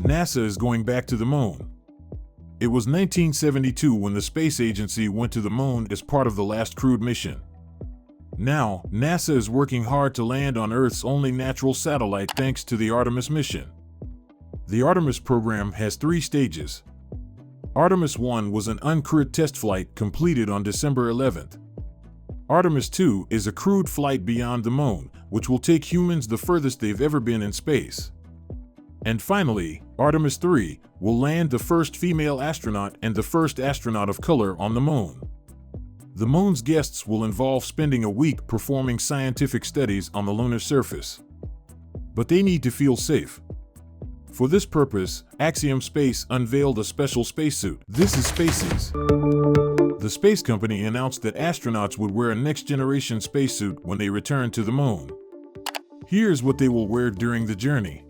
NASA is going back to the moon. It was 1972 when the space agency went to the moon as part of the last crewed mission. Now, NASA is working hard to land on Earth's only natural satellite thanks to the Artemis mission. The Artemis program has 3 stages. Artemis 1 was an uncrewed test flight completed on December 11th. Artemis 2 is a crewed flight beyond the moon, which will take humans the furthest they've ever been in space. And finally, Artemis 3 will land the first female astronaut and the first astronaut of color on the moon. The moon's guests will involve spending a week performing scientific studies on the lunar surface. But they need to feel safe. For this purpose, Axiom Space unveiled a special spacesuit. This is Spaces. The space company announced that astronauts would wear a next-generation spacesuit when they return to the moon. Here's what they will wear during the journey.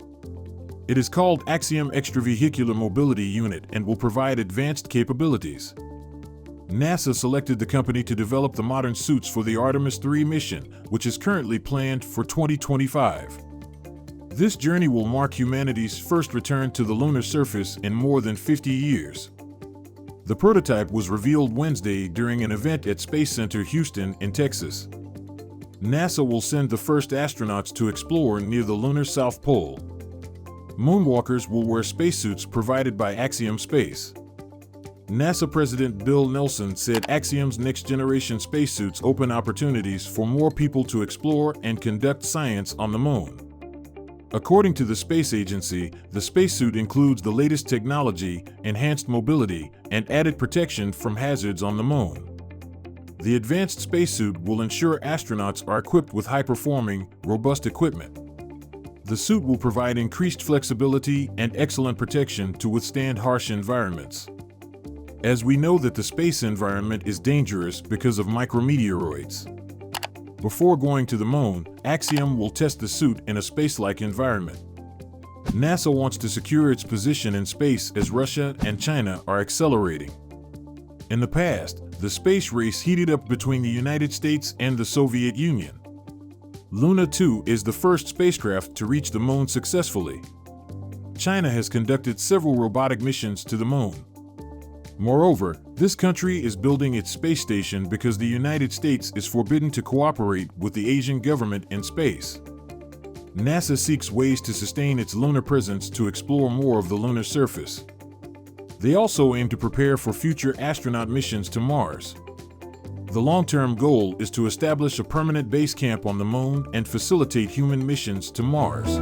It is called Axiom Extravehicular Mobility Unit and will provide advanced capabilities. NASA selected the company to develop the modern suits for the Artemis 3 mission, which is currently planned for 2025. This journey will mark humanity's first return to the lunar surface in more than 50 years. The prototype was revealed Wednesday during an event at Space Center Houston in Texas. NASA will send the first astronauts to explore near the lunar South Pole. Moonwalkers will wear spacesuits provided by Axiom Space. NASA President Bill Nelson said Axiom's next-generation spacesuits open opportunities for more people to explore and conduct science on the moon. According to the space agency, the spacesuit includes the latest technology, enhanced mobility, and added protection from hazards on the moon. The advanced spacesuit will ensure astronauts are equipped with high-performing, robust equipment. The suit will provide increased flexibility and excellent protection to withstand harsh environments. As we know that the space environment is dangerous because of micrometeoroids. Before going to the moon, Axiom will test the suit in a space-like environment. NASA wants to secure its position in space as Russia and China are accelerating. In the past, the space race heated up between the United States and the Soviet Union. Luna 2 is the first spacecraft to reach the moon successfully. China has conducted several robotic missions to the moon. Moreover, this country is building its space station because the United States is forbidden to cooperate with the Asian government in space. NASA seeks ways to sustain its lunar presence to explore more of the lunar surface. They also aim to prepare for future astronaut missions to Mars. The long-term goal is to establish a permanent base camp on the moon and facilitate human missions to Mars.